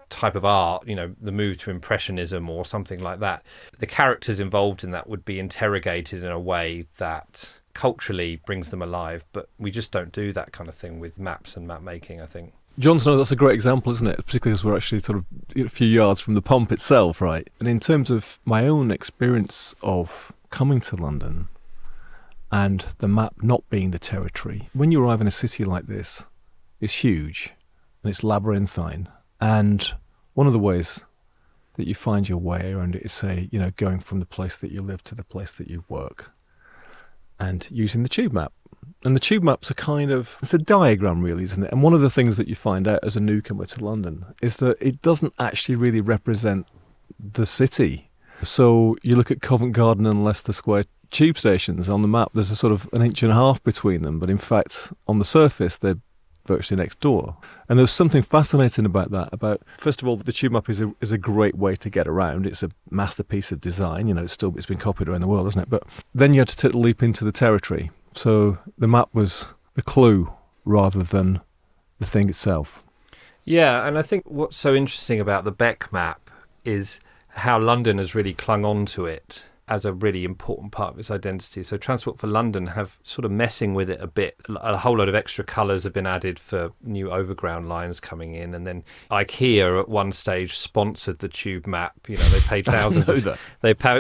type of art, the move to Impressionism or something like that, the characters involved in that would be interrogated in a way that culturally brings them alive. But we just don't do that kind of thing with maps and map making, I think. John Snow, that's a great example, isn't it? Particularly as we're actually sort of a few yards from the pump itself, right? And in terms of my own experience of coming to London and the map not being the territory, when you arrive in a city like this, it's huge and it's labyrinthine. And one of the ways that you find your way around it is, say, going from the place that you live to the place that you work and using the tube map. And the tube map's it's a diagram, really, isn't it? And one of the things that you find out as a newcomer to London is that it doesn't actually really represent the city. So you look at Covent Garden and Leicester Square tube stations on the map, there's a sort of an inch and a half between them, but in fact, on the surface, they're virtually next door. And there's something fascinating about that. First of all, the tube map is a great way to get around. It's a masterpiece of design. It's been copied around the world, isn't it? But then you had to take the leap into the territory. So the map was the clue rather than the thing itself. Yeah, and I think what's so interesting about the Beck map is how London has really clung on to it as a really important part of its identity. So Transport for London have sort of messing with it a bit. A whole load of extra colours have been added for new overground lines coming in, and then IKEA at one stage sponsored the tube map. They paid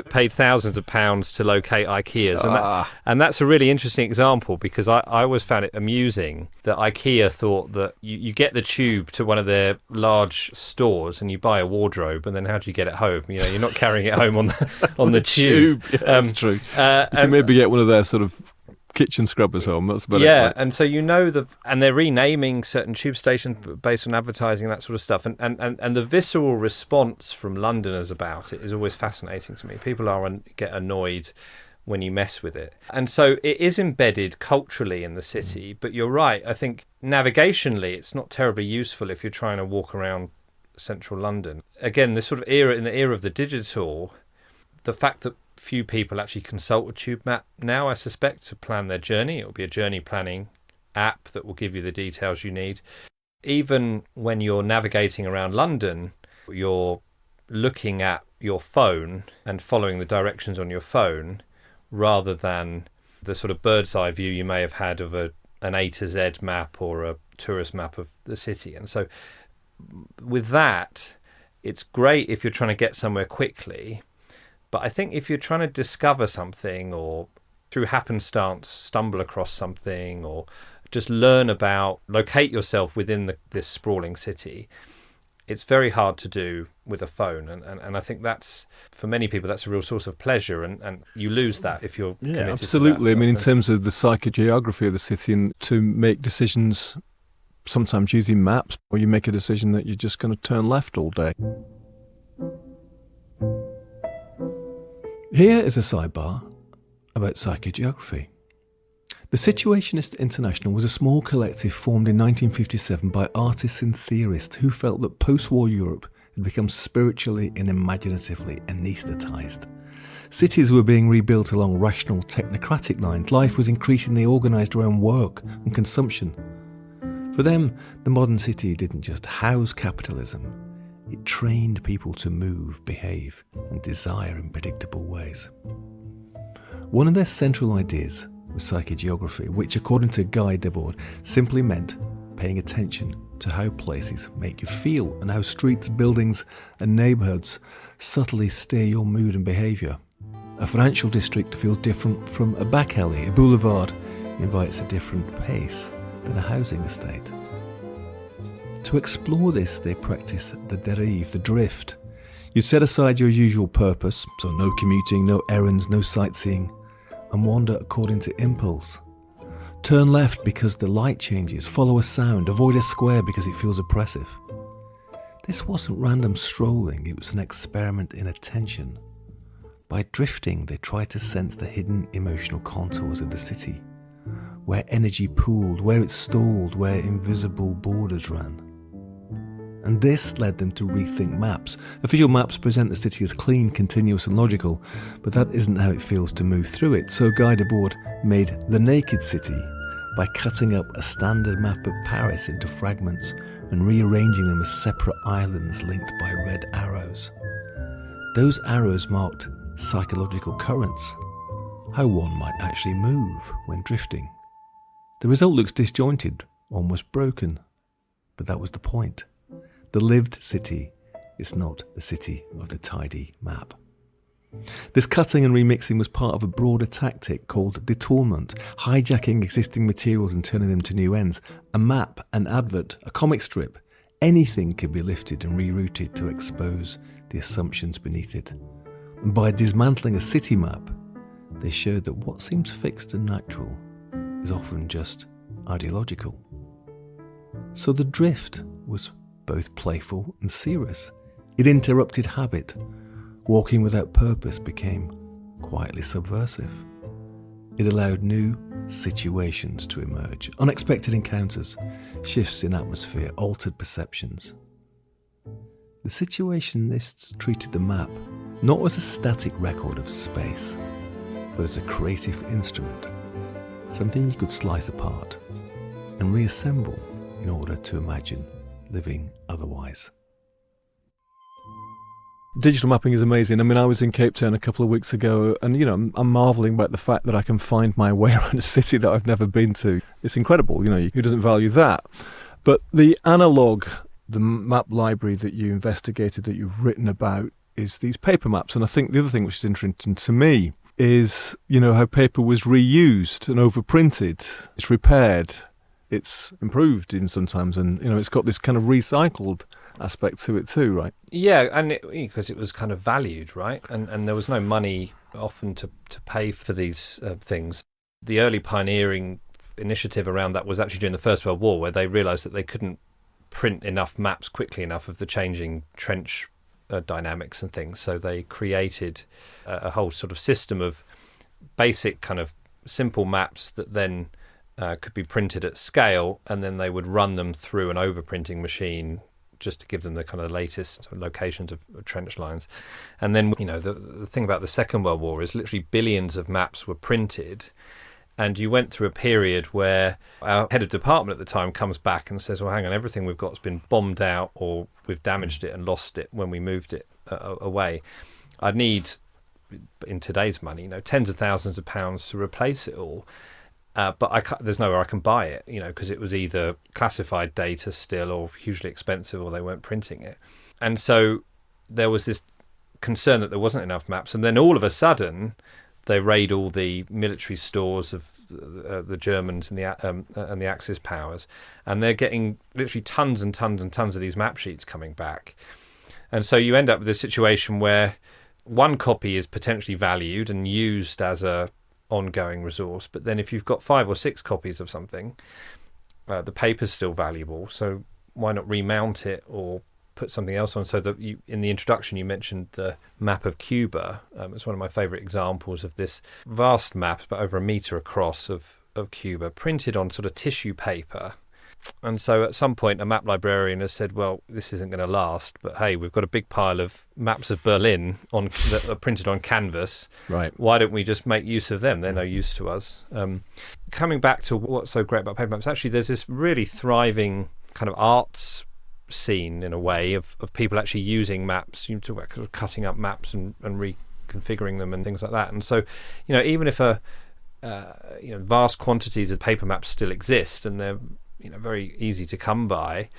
paid thousands of pounds to locate IKEAs, and that's a really interesting example, because I always found it amusing that IKEA thought that you get the tube to one of their large stores and you buy a wardrobe, and then how do you get it home? You're not carrying it home on the tube. Yeah, that's true. You can maybe get one of their sort of kitchen scrubbers home. That's about it. Yeah, and so and they're renaming certain tube stations based on advertising and that sort of stuff. And the visceral response from Londoners about it is always fascinating to me. People get annoyed when you mess with it. And so it is embedded culturally in the city, but you're right. I think navigationally it's not terribly useful if you're trying to walk around central London. Again, this sort of in the era of the digital, the fact that few people actually consult a tube map now, I suspect, to plan their journey. It'll be a journey planning app that will give you the details you need. Even when you're navigating around London, you're looking at your phone and following the directions on your phone rather than the sort of bird's eye view you may have had of an A to Z map or a tourist map of the city. And so with that, it's great if you're trying to get somewhere quickly. But I think if you're trying to discover something, or through happenstance stumble across something, or just locate yourself within this sprawling city, it's very hard to do with a phone. And I think that's, for many people, that's a real source of pleasure. And you lose that if you're committed to absolutely. that. I mean, in terms of the psychogeography of the city, and to make decisions, sometimes using maps, or you make a decision that you're just going to turn left all day. Here is a sidebar about psychogeography. The Situationist International was a small collective formed in 1957 by artists and theorists who felt that post-war Europe had become spiritually and imaginatively anaesthetised. Cities were being rebuilt along rational, technocratic lines. Life was increasingly organised around work and consumption. For them, the modern city didn't just house capitalism, it trained people to move, behave, and desire in predictable ways. One of their central ideas was psychogeography, which, according to Guy Debord, simply meant paying attention to how places make you feel and how streets, buildings, and neighbourhoods subtly steer your mood and behaviour. A financial district feels different from a back alley. A boulevard invites a different pace than a housing estate. To explore this, they practiced the dérive, the drift. You set aside your usual purpose, so no commuting, no errands, no sightseeing, and wander according to impulse. Turn left because the light changes, follow a sound, avoid a square because it feels oppressive. This wasn't random strolling, it was an experiment in attention. By drifting, they tried to sense the hidden emotional contours of the city, where energy pooled, where it stalled, where invisible borders ran. And this led them to rethink maps. Official maps present the city as clean, continuous and logical, but that isn't how it feels to move through it. So Guy Debord made the naked city by cutting up a standard map of Paris into fragments and rearranging them as separate islands linked by red arrows. Those arrows marked psychological currents, how one might actually move when drifting. The result looks disjointed, almost broken, but that was the point. The lived city is not the city of the tidy map. This cutting and remixing was part of a broader tactic called détournement, hijacking existing materials and turning them to new ends. A map, an advert, a comic strip, anything could be lifted and rerouted to expose the assumptions beneath it. And by dismantling a city map, they showed that what seems fixed and natural is often just ideological. So the drift was both playful and serious. It interrupted habit. Walking without purpose became quietly subversive. It allowed new situations to emerge, unexpected encounters, shifts in atmosphere, altered perceptions. The Situationists treated the map not as a static record of space, but as a creative instrument, something you could slice apart and reassemble in order to imagine living otherwise. Digital mapping is amazing. I mean, I was in Cape Town a couple of weeks ago and, I'm marvelling about the fact that I can find my way around a city that I've never been to. It's incredible, who doesn't value that? But the analogue, the map library that you investigated, that you've written about, is these paper maps. And I think the other thing which is interesting to me is, how paper was reused and overprinted. It's repaired. It's improved in sometimes, and it's got this kind of recycled aspect to it too, right? Yeah, and because it was kind of valued, right? And there was no money often to pay for these things. The early pioneering initiative around that was actually during the First World War, where they realised that they couldn't print enough maps quickly enough of the changing trench dynamics and things. So they created a whole sort of system of basic kind of simple maps that then could be printed at scale, and then they would run them through an overprinting machine just to give them the kind of latest locations of trench lines. And then, the thing about the Second World War is literally billions of maps were printed, and you went through a period where our head of department at the time comes back and says, well, hang on, everything we've got has been bombed out, or we've damaged it and lost it when we moved it away. I'd need, in today's money, tens of thousands of pounds to replace it all. But there's nowhere I can buy it, because it was either classified data still or hugely expensive, or they weren't printing it. And so there was this concern that there wasn't enough maps. And then all of a sudden, they raid all the military stores of the Germans and the Axis powers, and they're getting literally tons and tons and tons of these map sheets coming back. And so you end up with a situation where one copy is potentially valued and used as a ongoing resource, but then if you've got 5 or 6 copies of something, the paper's still valuable, so why not remount it or put something else on. So that in the introduction, you mentioned the map of Cuba. It's one of my favourite examples of this vast map, about over a metre across, of Cuba, printed on sort of tissue paper. And so at some point, a map librarian has said, well, this isn't going to last, but hey, we've got a big pile of maps of Berlin that are printed on canvas. Right. Why don't we just make use of them? They're no use to us. Coming back to what's so great about paper maps, actually, there's this really thriving kind of arts scene, in a way, of people actually using maps. You talk about kind of cutting up maps and reconfiguring them and things like that. And so, even if vast quantities of paper maps still exist, and they're very easy to come by,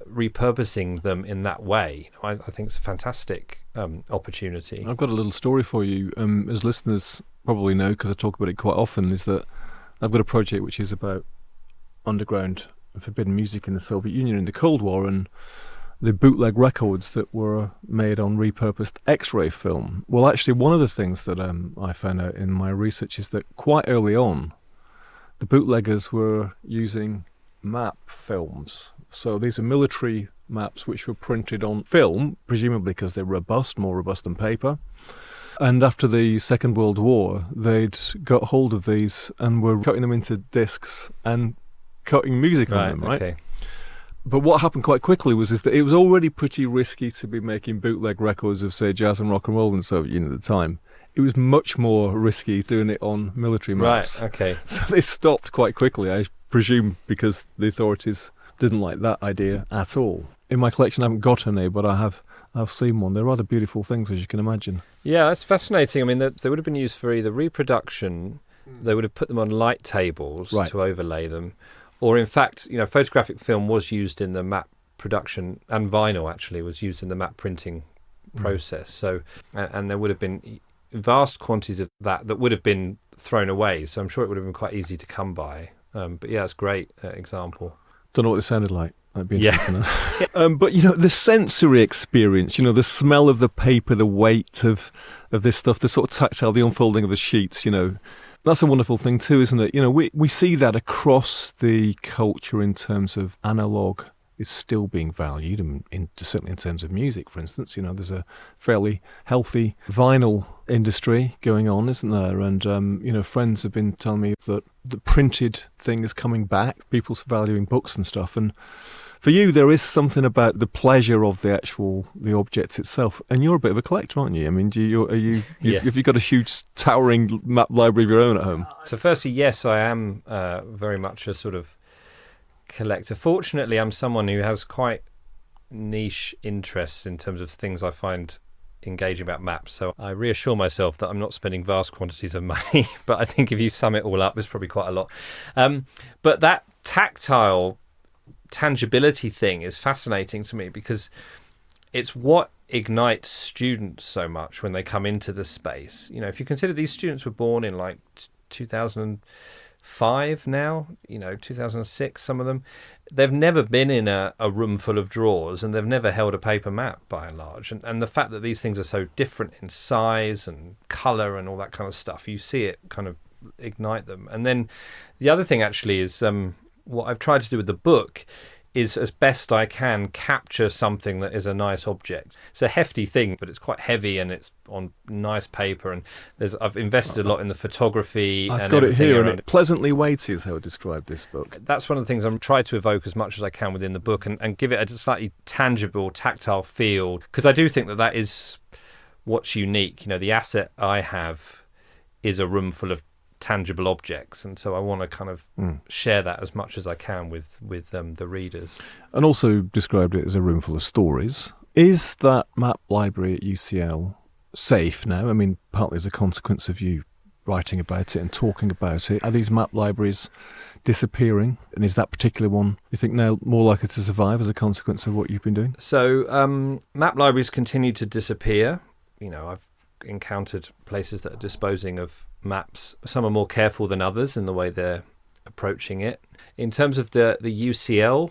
repurposing them in that way, I think it's a fantastic opportunity. I've got a little story for you, as listeners probably know, because I talk about it quite often, is that I've got a project which is about underground and forbidden music in the Soviet Union in the Cold War, and the bootleg records that were made on repurposed X-ray film. Well, actually, one of the things that I found out in my research is that quite early on, the bootleggers were using map films. So these are military maps which were printed on film, presumably because they're more robust than paper. And after the Second World War, they'd got hold of these and were cutting them into discs and cutting music on them, right? Okay. But what happened quite quickly was that it was already pretty risky to be making bootleg records of, say, jazz and rock and roll in the Soviet Union at the time. It was much more risky doing it on military maps. Right, okay. So they stopped quite quickly, I presume, because the authorities didn't like that idea at all. In my collection, I haven't got any, but I've seen one. They're rather beautiful things, as you can imagine. Yeah, it's fascinating. I mean, they would have been used for either reproduction, they would have put them on light tables to overlay them, or in fact, photographic film was used in the map production, and vinyl actually was used in the map printing process. So, and there would have been vast quantities of that would have been thrown away. So I'm sure it would have been quite easy to come by. But yeah, it's a great example. Don't know what they sounded like. That'd be interesting to know. But the sensory experience, the smell of the paper, the weight of this stuff, the sort of tactile, the unfolding of the sheets, that's a wonderful thing too, isn't it? We see that across the culture in terms of analogue is still being valued, and certainly in terms of music, for instance. There's a fairly healthy vinyl industry going on, isn't there? And, friends have been telling me that the printed thing is coming back, people's valuing books and stuff. And for you, there is something about the pleasure of the object itself. And you're a bit of a collector, aren't you? I mean, have you got a huge towering map library of your own at home? So firstly, yes, I am very much a sort of collector. Fortunately, I'm someone who has quite niche interests in terms of things I find engaging about maps. So I reassure myself that I'm not spending vast quantities of money, but I think if you sum it all up, it's probably quite a lot. But that tactile tangibility thing is fascinating to me, because it's what ignites students so much when they come into the space. If you consider these students were born in like 2005 now, 2006, some of them, they've never been in a room full of drawers, and they've never held a paper map by and large. And the fact that these things are so different in size and colour and all that kind of stuff, you see it kind of ignite them. And then the other thing actually is what I've tried to do with the book is, as best I can, capture something that is a nice object. It's a hefty thing, but it's quite heavy, and it's on nice paper. And I've invested a lot in the photography. I've got it here, and pleasantly weighty is how I describe this book. That's one of the things I'm trying to evoke as much as I can within the book, and give it a slightly tangible, tactile feel, because I do think that is what's unique. The asset I have is a room full of tangible objects, and so I want to kind of share that as much as I can with the readers. And also described it as a room full of stories. Is that map library at UCL safe now? I mean, partly as a consequence of you writing about it and talking about it. Are these map libraries disappearing? And is that particular one, you think, now more likely to survive as a consequence of what you've been doing? So map libraries continue to disappear. I've encountered places that are disposing of maps. Some are more careful than others in the way they're approaching it. In terms of the UCL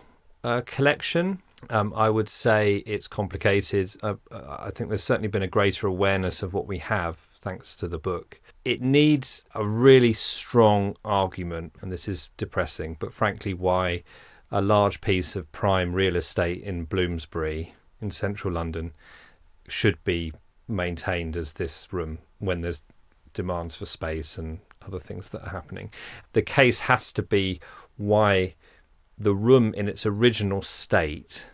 collection, I would say it's complicated. I think there's certainly been a greater awareness of what we have thanks to the book. It needs a really strong argument, and this is depressing, but frankly why a large piece of prime real estate in Bloomsbury in central London should be maintained as this room when there's demands for space and other things that are happening. The case has to be why the room in its original state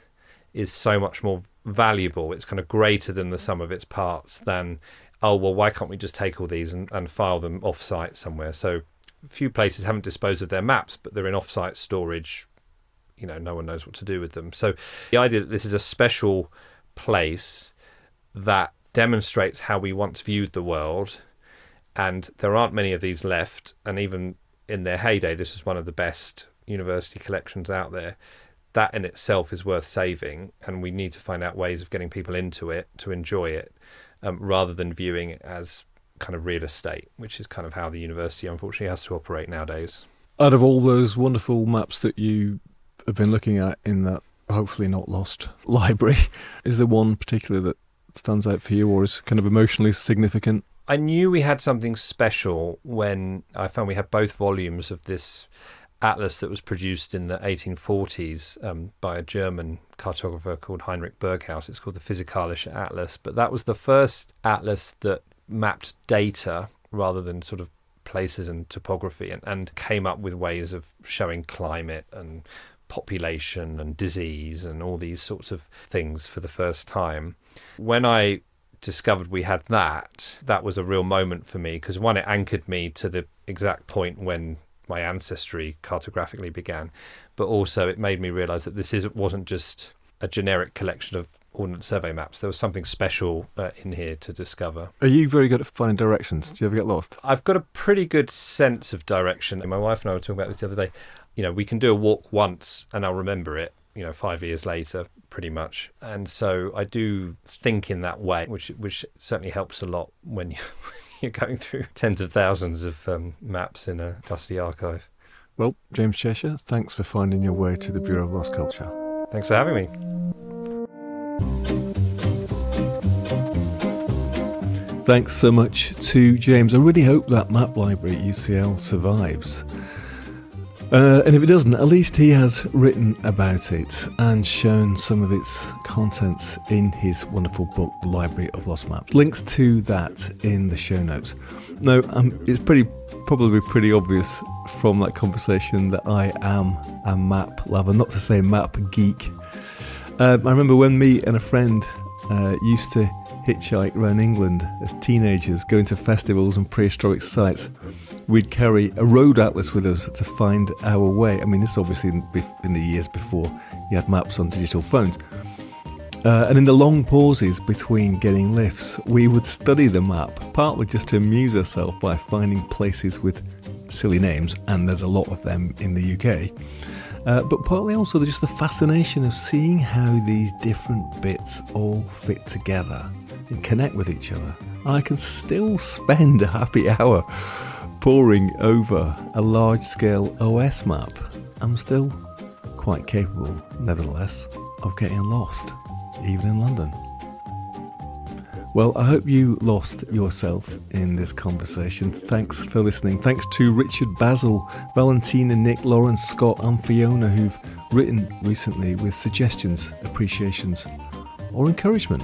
is so much more valuable. It's kind of greater than the sum of its parts than, oh, well, why can't we just take all these and file them off-site somewhere? So a few places haven't disposed of their maps, but they're in off-site storage. You know, no one knows what to do with them. So the idea that this is a special place that demonstrates how we once viewed the world, and there aren't many of these left, and even in their heyday, this was one of the best university collections out there. That in itself is worth saving, and we need to find out ways of getting people into it to enjoy it, rather than viewing it as kind of real estate, which is kind of how the university unfortunately has to operate nowadays. Out of all those wonderful maps that you have been looking at in that hopefully not lost library, is there one particular that stands out for you or is kind of emotionally significant? I knew we had something special when I found we had both volumes of this atlas that was produced in the 1840s by a German cartographer called Heinrich Berghaus. It's called the Physikalische Atlas, but that was the first atlas that mapped data rather than sort of places and topography, and came up with ways of showing climate and population and disease and all these sorts of things for the first time. When I discovered we had that was a real moment for me, because one, it anchored me to the exact point when my ancestry cartographically began, but also it made me realise that this wasn't just a generic collection of Ordnance Survey maps. There was something special in here to discover. Are you very good at finding directions? Do you ever get lost? I've got a pretty good sense of direction. My wife and I were talking about this the other day. You know, we can do a walk once and I'll remember it, 5 years later, pretty much. And so I do think in that way, which certainly helps a lot when you're going through tens of thousands of maps in a dusty archive. Well, James Cheshire, thanks for finding your way to the Bureau of Lost Culture. Thanks for having me. Thanks so much to James. I really hope that map library at UCL survives. And if it doesn't, at least he has written about it and shown some of its contents in his wonderful book, Library of Lost Maps. Links to that in the show notes. Now, it's probably pretty obvious from that conversation that I am a map lover, not to say map geek. I remember when me and a friend used to hitchhike around England as teenagers, going to festivals and prehistoric sites. We'd carry a road atlas with us to find our way. I mean, this obviously in the years before you had maps on digital phones. And in the long pauses between getting lifts, we would study the map, partly just to amuse ourselves by finding places with silly names, and there's a lot of them in the UK. But partly also just the fascination of seeing how these different bits all fit together and connect with each other. And I can still spend a happy hour poring over a large-scale OS map. I'm still quite capable, nevertheless, of getting lost, even in London. Well, I hope you lost yourself in this conversation. Thanks for listening. Thanks to Richard, Basil, Valentina, Nick, Lauren, Scott and Fiona, who've written recently with suggestions, appreciations or encouragement.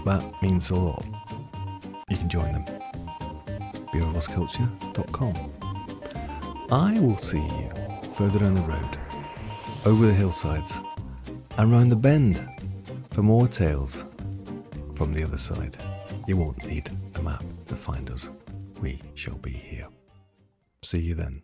That means a lot. You can join them. BureauofLostCulture.com. I will see you further down the road, over the hillsides and round the bend for more tales from the other side. You won't need a map to find us. We shall be here. See you then.